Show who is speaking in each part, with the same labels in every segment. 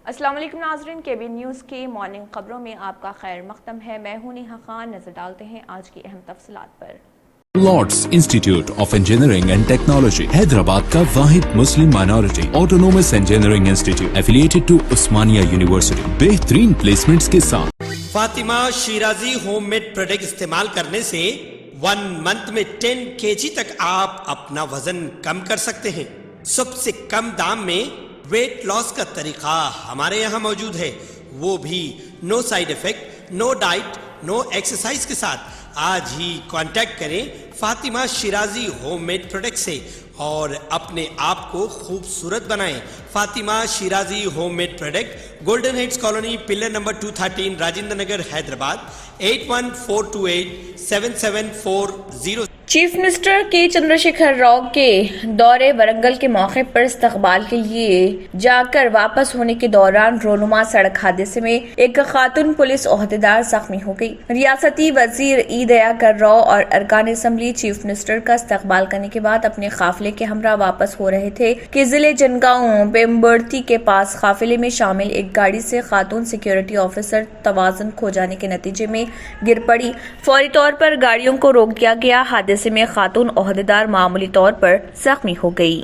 Speaker 1: السلام علیکم ناظرین، KB نیوز کی مارننگ خبروں میں آپ کا خیر مقدم ہے۔ میں ہوں نیہا خان۔ نظر ڈالتے ہیں آج کی اہم تفصیلات پر۔
Speaker 2: Lords Institute of Engineering and Technology Hyderabad کا واحد مسلم minority autonomous engineering institute affiliated to Osmania University, بہترین پلیسمنٹس کے ساتھ۔
Speaker 3: Fatima Shirazi home made product استعمال کرنے سے 1 منتھ میں 10 kg تک آپ اپنا وزن کم کر سکتے ہیں۔ سب سے کم دام میں ویٹ لاس کا طریقہ ہمارے یہاں موجود ہے، وہ بھی no side effect, no diet, no exercise کے ساتھ۔ آج ہی کانٹیکٹ کریں Fatima Shirazi home made product سے اور اپنے آپ کو خوبصورت بنائیں۔ Fatima Shirazi home made product, golden heights colony, pillar number 213، Rajendra Nagar, Hyderabad, 8142877440۔
Speaker 1: Chief minister کے چندرشیکھر راؤ کے دورے ورنگل کے موقع پر استقبال کے لیے جا کر واپس ہونے کے دوران رونما سڑک حادثے میں ایک خاتون پولیس عہدیدار زخمی ہو گئی۔ ریاستی وزیر ای دیاکر راؤ اور ارکان اسمبلی چیف منسٹر کا استقبال کرنے کے بعد اپنے قافلے کے ہمراہ واپس ہو رہے تھے کہ ضلع جنگاؤں بیمبرتی کے پاس قافلے میں شامل ایک گاڑی سے خاتون سیکیورٹی آفیسر توازن کھو جانے کے نتیجے میں گر پڑی۔ فوری طور پر گاڑیوں کو روک دیا گیا۔ حادثے میں خاتون عہدیدار معمولی طور پر زخمی ہو گئی۔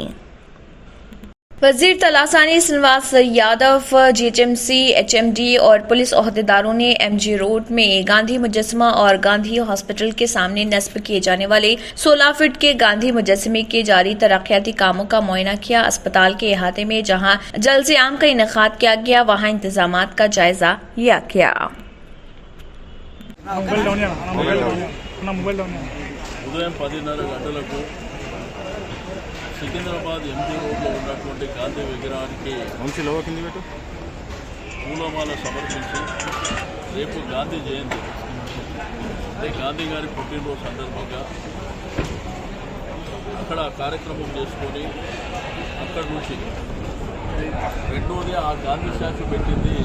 Speaker 1: وزیر تلاسانی سرینواس یادو، GHMC، HMD اور پولیس عہدیداروں نے MG روڈ میں گاندھی مجسمہ اور گاندھی ہاسپٹل کے سامنے نصب کیے جانے والے 16 فٹ کے گاندھی مجسمے کے جاری ترقیاتی کاموں کا معائنہ کیا۔ اسپتال کے احاطے میں جہاں جلسے عام کا انعقاد کیا گیا، وہاں انتظامات کا جائزہ لیا گیا۔
Speaker 4: ఉదయం 10:30 గంటలకు సికింద్రాబాద్ MG రోడ్లో ఉన్నటువంటి గాంధీ విగ్రహానికి పూలమాల సమర్పించి రేపు గాంధీ జయంతి, అంటే గాంధీ గారి పుట్టినరోజు సందర్భంగా అక్కడ కార్యక్రమం చేసుకొని అక్కడి నుంచి రెండోది ఆ గాంధీ స్టాచ్యూ పెట్టింది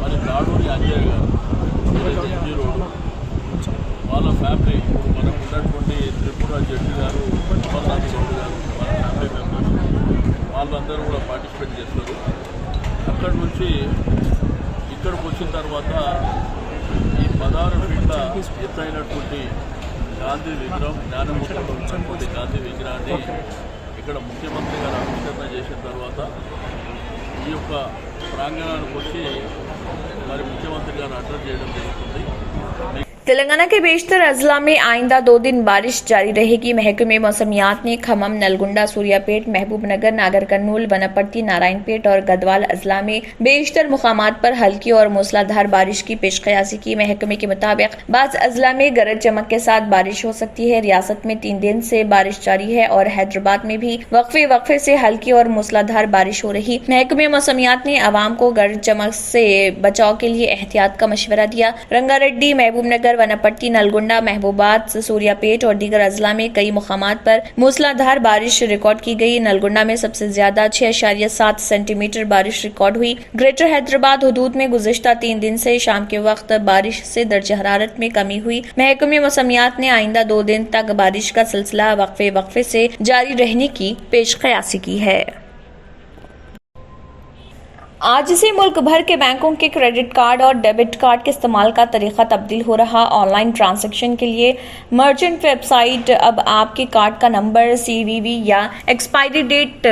Speaker 4: మరి దాడూరి అంజయ్య గారు, MG రోడ్డు వాళ్ళ ఫ్యామిలీ, మనకు ఉన్నటువంటి త్రిపుర జడ్జి గారు, అమర్నాథ్ గౌడ్ గారు, మన ఫ్యామిలీ మెంబర్స్ వాళ్ళందరూ కూడా పార్టిసిపేట్ చేస్తారు। అక్కడి నుంచి ఇక్కడికి వచ్చిన తర్వాత ఈ 16 ఫీట్ల ఎత్తైనటువంటి గాంధీ విగ్రహం, జ్ఞానముద్రలో ఉన్నటువంటి గాంధీ విగ్రహాన్ని ఇక్కడ ముఖ్యమంత్రి గారు ఆవిష్కరణ చేసిన తర్వాత ఈ యొక్క ప్రాంగణానికి వచ్చి మరి ముఖ్యమంత్రి గారు అడ్రస్ చేయడం జరుగుతుంది।
Speaker 1: تلنگانہ کے بیشتر اضلاع میں آئندہ 2 دن بارش جاری رہے گی۔ محکمہ موسمیات نے کھمم، نلگنڈا، سوریا پیٹ، محبوب نگر، ناگر کرنول، بنپٹی، نارائن پیٹ اور گدوال اضلاع میں بیشتر مقامات پر ہلکی اور موسلادھار بارش کی پیش قیاسی کی۔ محکمے کے مطابق بعض اضلاع میں گرج چمک کے ساتھ بارش ہو سکتی ہے۔ ریاست میں 3 دن سے بارش جاری ہے اور حیدرآباد میں بھی وقفے سے ہلکی اور موسلادھار بارش ہو رہی۔ محکمہ موسمیات نے عوام کو گرج چمک سے بچاؤ کے لیے احتیاط کا مشورہ دیا۔ رنگا ریڈی، محبوب نگر، ونپٹی، نلگنڈا، محبوبات، سوریا پیٹ اور دیگر اضلاع میں کئی مقامات پر موسلادھار بارش ریکارڈ کی گئی۔ نلگنڈا میں سب سے زیادہ 6.7 سینٹی میٹر بارش ریکارڈ ہوئی۔ گریٹر حیدرآباد حدود میں گزشتہ 3 دن سے شام کے وقت بارش سے درجہ حرارت میں کمی ہوئی۔ محکمہ موسمیات نے آئندہ 2 دن تک بارش کا سلسلہ وقفے سے جاری رہنے کی پیش قیاسی کی ہے۔ آج سے ملک بھر کے بینکوں کے کریڈٹ کارڈ اور ڈیبٹ کارڈ کے استعمال کا طریقہ تبدیل ہو رہا۔ آن لائن ٹرانزیکشن کے لیے مرچنٹ ویب سائٹ اب آپ کے کارڈ کا نمبر، CVV یا ایکسپائری ڈیٹ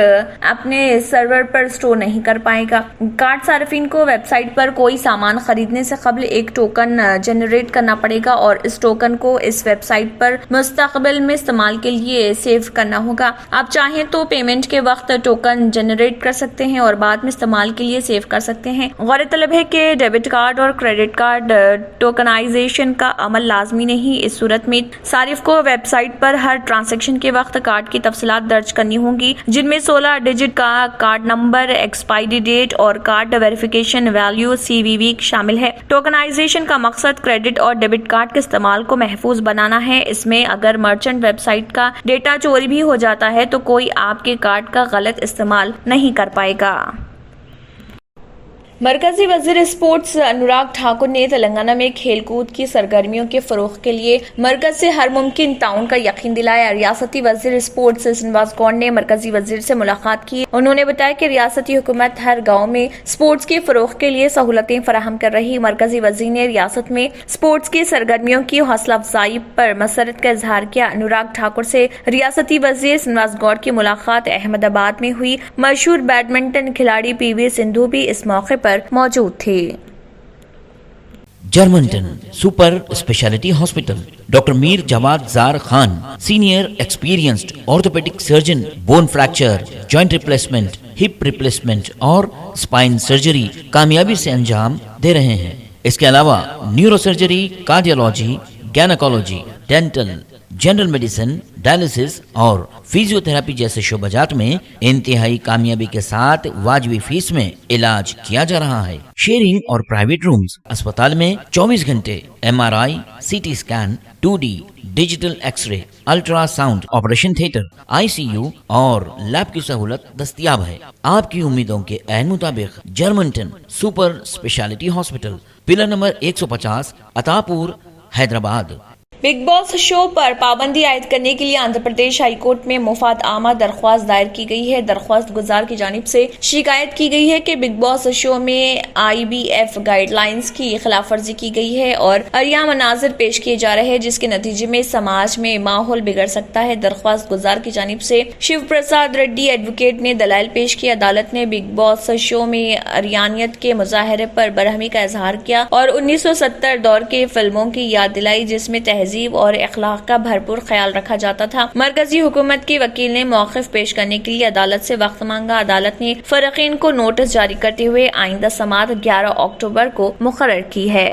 Speaker 1: اپنے سرور پر اسٹور نہیں کر پائے گا۔ کارڈ صارفین کو ویب سائٹ پر کوئی سامان خریدنے سے قبل ایک ٹوکن جنریٹ کرنا پڑے گا اور اس ٹوکن کو اس ویب سائٹ پر مستقبل میں استعمال کے لیے سیو کرنا ہوگا۔ آپ چاہیں تو پیمنٹ کے وقت ٹوکن جنریٹ کر سکتے ہیں اور بعد میں استعمال کے لیے سیو کر سکتے ہیں۔ غور طلب ہے کہ ڈیبٹ کارڈ اور کریڈٹ کارڈ ٹوکنائزیشن کا عمل لازمی نہیں۔ اس صورت میں صارف کو ویب سائٹ پر ہر ٹرانزیکشن کے وقت کارڈ کی تفصیلات درج کرنی ہوں گی، جن میں 16 ڈیجٹ کا کارڈ نمبر، ایکسپائری ڈیٹ اور کارڈ ویریفیکیشن ویلیو CVV شامل ہے۔ ٹوکنائزیشن کا مقصد کریڈٹ اور ڈیبٹ کارڈ کے استعمال کو محفوظ بنانا ہے۔ اس میں اگر مرچنٹ ویب سائٹ کا ڈیٹا چوری بھی ہو جاتا ہے تو کوئی آپ کے کارڈ کا غلط استعمال نہیں کر پائے گا۔ مرکزی وزیر اسپورٹس انوراگ ٹھاکر نے تلنگانہ میں کھیل کود کی سرگرمیوں کے فروغ کے لیے مرکز سے ہر ممکن تعاون کا یقین دلایا۔ ریاستی وزیر اسپورٹس سنواس گوڑ نے مرکزی وزیر سے ملاقات کی۔ انہوں نے بتایا کہ ریاستی حکومت ہر گاؤں میں اسپورٹس کے فروغ کے لیے سہولتیں فراہم کر رہی۔ مرکزی وزیر نے ریاست میں اسپورٹس کی سرگرمیوں کی حوصلہ افزائی پر مسرت کا اظہار کیا۔ انوراگ ٹھاکر سے ریاستی وزیر سنواس گوڑ کی ملاقات احمد آباد میں ہوئی۔ مشہور بیڈمنٹن کھلاڑی پی وی سندھو بھی اس موقع پر موجود تھے۔
Speaker 5: جرمنٹن super speciality hospital, doctor Mir Jawad Zar Khan, senior experienced orthopaedic surgeon, bone fracture, joint replacement, hip replacement اور اسپائن سرجری کامیابی سے انجام دے رہے ہیں۔ اس کے علاوہ neurosurgery, cardiology, gynaecology, dental, general medicine, dialysis اور فزیو تھراپی جیسے شعبات میں انتہائی کامیابی کے ساتھ واجبی فیس میں علاج کیا جا رہا ہے۔ شیئرنگ اور پرائیویٹ رومز، اسپتال میں 24 گھنٹے M R I, C T scan, 2D digital X ray, ultrasound, operation theatre, I C U اور لیب کی سہولت دستیاب ہے۔ آپ کی امیدوں کے عین مطابق جرمنٹن super speciality hospital, pillar number 150، Attapur, Hyderabad.
Speaker 1: Bigg Boss show پر پابندی عائد کرنے کے لیے آندھرا پردیش ہائی کورٹ میں مفاد عامہ درخواست دائر کی گئی ہے۔ درخواست گزار کی جانب سے شکایت کی گئی ہے کہ بگ باس شو میں IBF گائیڈ لائنز کی خلاف ورزی کی گئی ہے اور عریاں مناظر پیش کیے جا رہے ہیں، جس کے نتیجے میں سماج میں ماحول بگڑ سکتا ہے۔ درخواست گزار کی جانب سے شیو پرساد ریڈی ایڈوکیٹ نے دلائل پیش کی۔ عدالت نے بگ باس شو میں عریانیت کے مظاہرے پر برہمی کا اظہار کیا اور 1970 دور کے فلموں کی یاد دلائی، جس میں تہذیب اور اخلاق کا بھرپور خیال رکھا جاتا تھا۔ مرکزی حکومت کے وکیل نے موقف پیش کرنے کے لیے عدالت سے وقت مانگا۔ عدالت نے فریقین کو نوٹس جاری کرتے ہوئے آئندہ سماعت 11 اکتوبر کو مقرر کی ہے۔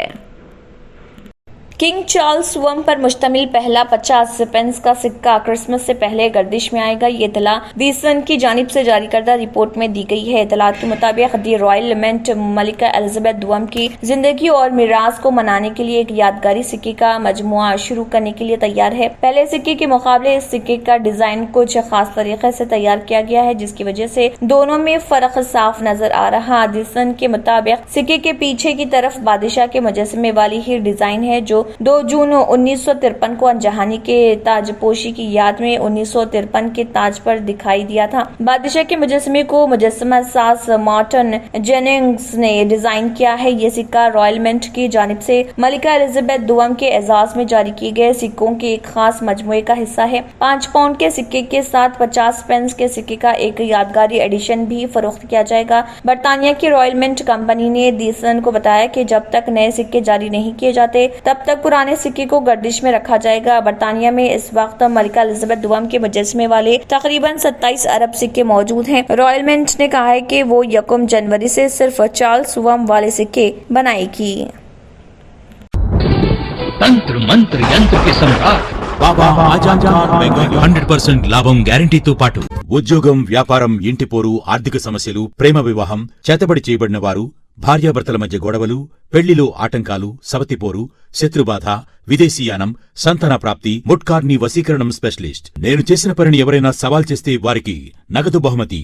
Speaker 1: کنگ چارلس سوم پر مشتمل پہلا 50 پینس کا سکہ کرسمس سے پہلے گردش میں آئے گا۔ یہ اطلاع دی سن کی جانب سے جاری کردہ رپورٹ میں دی گئی ہے۔ اطلاعات کے مطابق دی رائل منٹ ملکہ الزبیتھ دوم کی زندگی اور میراث کو منانے کے لیے ایک یادگاری سکے کا مجموعہ شروع کرنے کے لیے تیار ہے۔ پہلے سکے کے مقابلے اس سکے کا ڈیزائن کچھ خاص طریقے سے تیار کیا گیا ہے، جس کی وجہ سے دونوں میں فرق صاف نظر آ رہا۔ دی سن کے مطابق سکے کے پیچھے کی طرف بادشاہ کے مجسمے والی ہی ڈیزائن ہے، جو 2 جون 1953 کو انجہانی کے تاج پوشی کی یاد میں 1953 کے تاج پر دکھائی دیا تھا۔ بادشاہ کے مجسمے کو مجسمہ ساز مارٹن جیننگز نے ڈیزائن کیا ہے۔ یہ سکہ رائل منٹ کی جانب سے ملکہ الزبیتھ دوم کے اعزاز میں جاری کیے گئے سکوں کے ایک خاص مجموعے کا حصہ ہے۔ 5 پاؤنڈ کے سکے کے ساتھ 50 پینس کے سکے کا ایک یادگاری ایڈیشن بھی فروخت کیا جائے گا۔ برطانیہ کی رائل منٹ کمپنی نے دی سن کو بتایا کہ جب تک نئے سکے جاری نہیں کیے جاتے تب تک پرانے سکے کو گردش میں رکھا جائے گا۔ برطانیہ میں اس وقت ملکہ الزبیتھ دوم کے مجسمے والے تقریباً 27 ارب سکے موجود ہیں۔ رائل منٹ نے کہا ہے کہ وہ 1 جنوری سے صرف چارلس سوم والے سکے بنائے گی۔
Speaker 6: తంత్ర మంత్ర యంత్ర కి సమ్రాట్
Speaker 7: బాబా ఆజాద్ ఖాన్ బెంగాల్
Speaker 2: 100% లాభం గ్యారంటీతో పాటు
Speaker 7: ఉద్యోగం, వ్యాపారం, ఇంటి పోరు, ఆర్థిక సమస్యలు, ప్రేమ వివాహం, చేతబడి చేయబడిన వారు, భార్యాభర్తల మధ్య గొడవలు, పెళ్లిలో ఆటంకాలు, సవతిపోరు, శత్రుబాధ, విదేశీయానం, సంతాన ప్రాప్తి, ముట్కార్ని వశీకరణం స్పెషలిస్ట్. నేను చేసిన పనిని ఎవరైనా సవాల్ చేస్తే వారికి నగదు బహుమతి.